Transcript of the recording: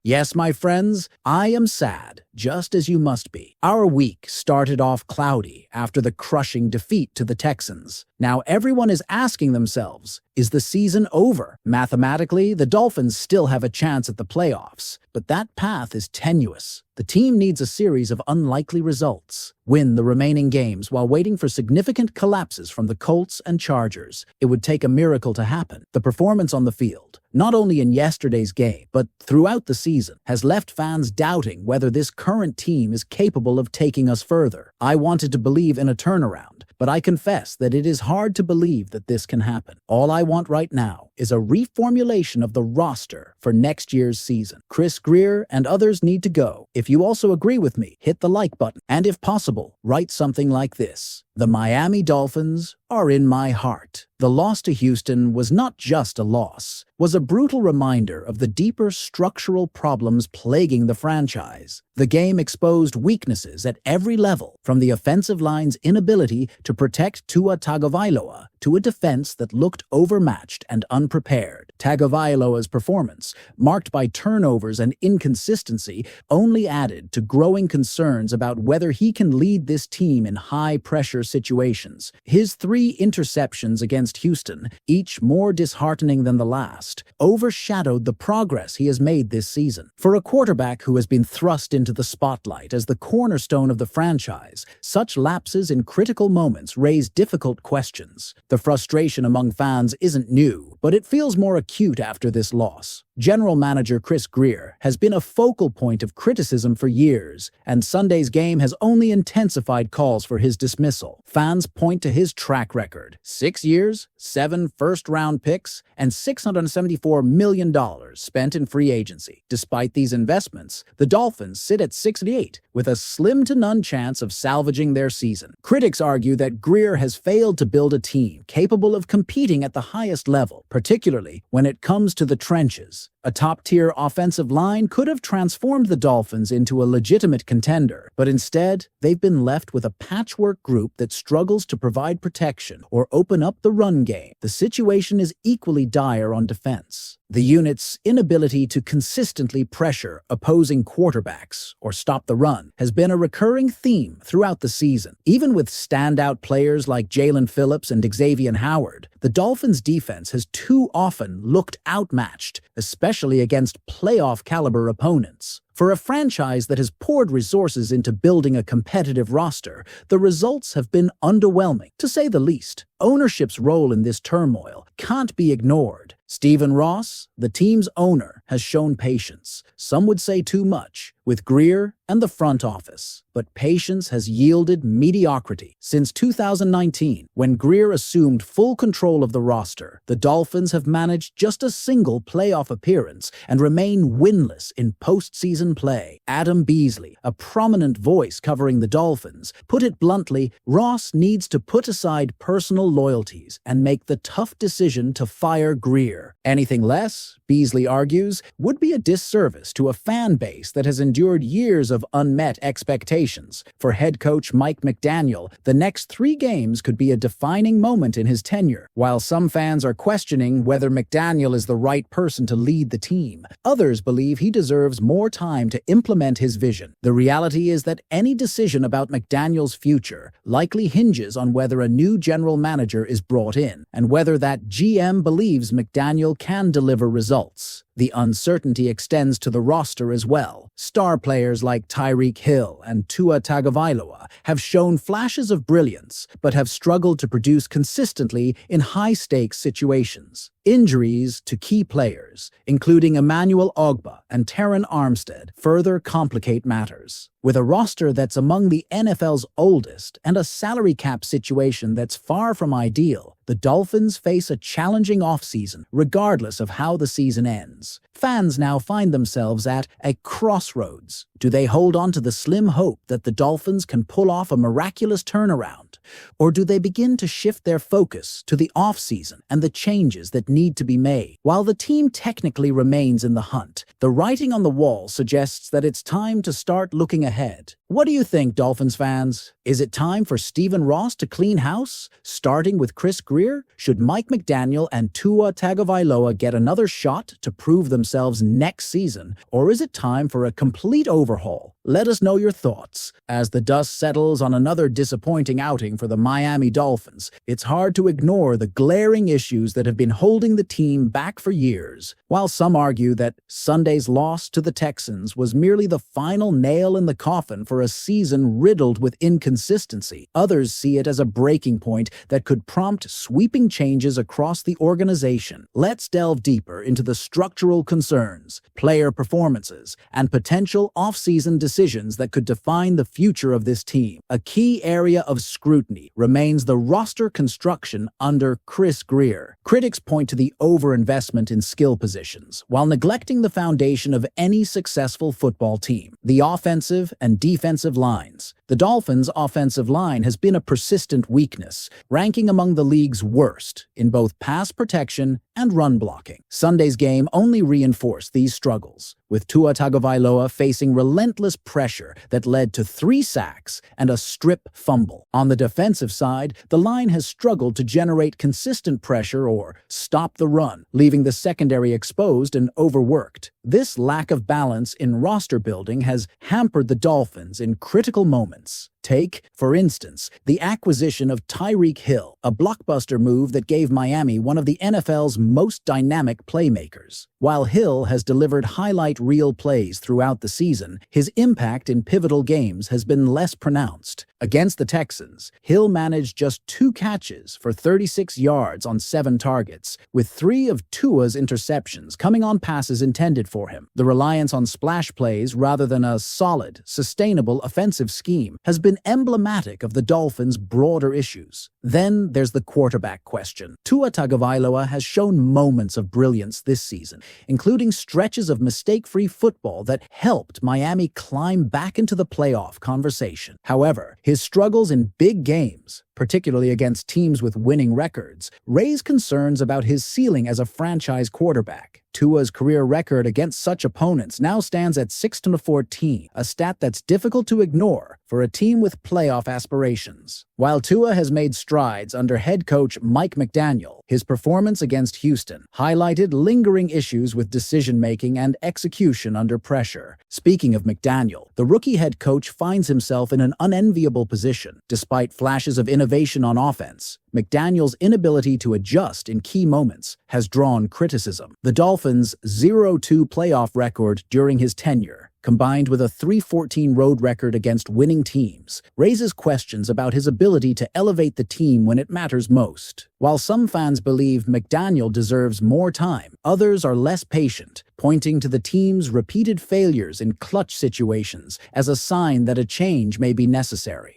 Yes, my friends, I am sad, just as you must be. Our week started off cloudy after the crushing defeat to the Texans. Now everyone is asking themselves, is the season over? Mathematically, the Dolphins still have a chance at the playoffs, but that path is tenuous. The team needs a series of unlikely results. Win the remaining games while waiting for significant collapses from the Colts and Chargers. It would take a miracle to happen. The performance on the field, not only in yesterday's game, but throughout the season, has left fans doubting whether this current team is capable of taking us further. I wanted to believe in a turnaround, but I confess that it is hard to believe that this can happen. All I want right now is a reformulation of the roster for next year's season. Chris Greer and others need to go. If you also agree with me, hit the like button. And if possible, write something like this: "The Miami Dolphins are in my heart." The loss to Houston was not just a loss, was a brutal reminder of the deeper structural problems plaguing the franchise. The game exposed weaknesses at every level, from the offensive line's inability to protect Tua Tagovailoa to a defense that looked overmatched and unprepared. Tagovailoa's performance, marked by turnovers and inconsistency, only added to growing concerns about whether he can lead this team in high-pressure situations. His 3 interceptions against Houston, each more disheartening than the last, overshadowed the progress he has made this season. For a quarterback who has been thrust into the spotlight as the cornerstone of the franchise, such lapses in critical moments raise difficult questions. The frustration among fans isn't new, but it feels more acute after this loss. General Manager Chris Greer has been a focal point of criticism for years, and Sunday's game has only intensified calls for his dismissal. Fans point to his track record: 6 years, 7 first-round picks, and $674 million spent in free agency. Despite these investments, the Dolphins sit at 6-8, with a slim to none chance of salvaging their season. Critics argue that Greer has failed to build a team capable of competing at the highest level, particularly when it comes to the trenches. A top-tier offensive line could have transformed the Dolphins into a legitimate contender, but instead, they've been left with a patchwork group that struggles to provide protection or open up the run game. The situation is equally dire on defense. The unit's inability to consistently pressure opposing quarterbacks or stop the run has been a recurring theme throughout the season. Even with standout players like Jalen Phillips and Xavier Howard, the Dolphins' defense has too often looked outmatched, especially against playoff-caliber opponents. For a franchise that has poured resources into building a competitive roster, the results have been underwhelming, to say the least. Ownership's role in this turmoil can't be ignored. Stephen Ross, the team's owner, has shown patience. Some would say too much, with Greer and the front office. But patience has yielded mediocrity. Since 2019, when Greer assumed full control of the roster, the Dolphins have managed just a single playoff appearance and remain winless in postseason play. Adam Beasley, a prominent voice covering the Dolphins, put it bluntly: Ross needs to put aside personal loyalties and make the tough decision to fire Greer. Anything less, Beasley argues, would be a disservice to a fan base that has endured years of unmet expectations. For head coach Mike McDaniel, the next 3 games could be a defining moment in his tenure. While some fans are questioning whether McDaniel is the right person to lead the team, others believe he deserves more time to implement his vision. The reality is that any decision about McDaniel's future likely hinges on whether a new general manager is brought in, and whether that GM believes McDaniel can deliver results. The uncertainty extends to the roster as well. Star players like Tyreek Hill and Tua Tagovailoa have shown flashes of brilliance, but have struggled to produce consistently in high-stakes situations. Injuries to key players, including Emmanuel Ogbah and Terron Armstead, further complicate matters. With a roster that's among the NFL's oldest and a salary cap situation that's far from ideal, the Dolphins face a challenging offseason, regardless of how the season ends. Fans now find themselves at a crossroads. Do they hold on to the slim hope that the Dolphins can pull off a miraculous turnaround? Or do they begin to shift their focus to the offseason and the changes that need to be made? While the team technically remains in the hunt, the writing on the wall suggests that it's time to start looking ahead. What do you think, Dolphins fans? Is it time for Stephen Ross to clean house, starting with Chris Greer? Should Mike McDaniel and Tua Tagovailoa get another shot to prove themselves themselves next season, or is it time for a complete overhaul? Let us know your thoughts. As the dust settles on another disappointing outing for the Miami Dolphins, it's hard to ignore the glaring issues that have been holding the team back for years. While some argue that Sunday's loss to the Texans was merely the final nail in the coffin for a season riddled with inconsistency, others see it as a breaking point that could prompt sweeping changes across the organization. Let's delve deeper into the structural concerns, player performances, and potential off-season decisions that could define the future of this team. A key area of scrutiny remains the roster construction under Greer. Critics point to the overinvestment in skill positions, while neglecting the foundation of any successful football team: the offensive and defensive lines. The Dolphins' offensive line has been a persistent weakness, ranking among the league's worst in both pass protection and run blocking. Sunday's game only reinforced these struggles, with Tua Tagovailoa facing relentless pressure that led to 3 sacks and a strip fumble. On the defensive side, the line has struggled to generate consistent pressure or stop the run, leaving the secondary exposed and overworked. This lack of balance in roster building has hampered the Dolphins in critical moments. Take, for instance, the acquisition of Tyreek Hill, a blockbuster move that gave Miami one of the NFL's most dynamic playmakers. While Hill has delivered highlight reel plays throughout the season, his impact in pivotal games has been less pronounced. Against the Texans, Hill managed just 2 catches for 36 yards on 7 targets, with 3 of Tua's interceptions coming on passes intended for him. The reliance on splash plays rather than a solid, sustainable offensive scheme has been emblematic of the Dolphins' broader issues. Then there's the quarterback question. Tua Tagovailoa has shown moments of brilliance this season, including stretches of mistake-free football that helped Miami climb back into the playoff conversation. However, his struggles in big games, particularly against teams with winning records, raise concerns about his ceiling as a franchise quarterback. Tua's career record against such opponents now stands at 6-14, a stat that's difficult to ignore for a team with playoff aspirations. While Tua has made strides under head coach Mike McDaniel, his performance against Houston highlighted lingering issues with decision-making and execution under pressure. Speaking of McDaniel, the rookie head coach finds himself in an unenviable position. Despite flashes of innovation on offense, McDaniel's inability to adjust in key moments has drawn criticism. The Dolphins' 0-2 playoff record during his tenure, combined with a 3-14 road record against winning teams, raises questions about his ability to elevate the team when it matters most. While some fans believe McDaniel deserves more time, others are less patient, pointing to the team's repeated failures in clutch situations as a sign that a change may be necessary.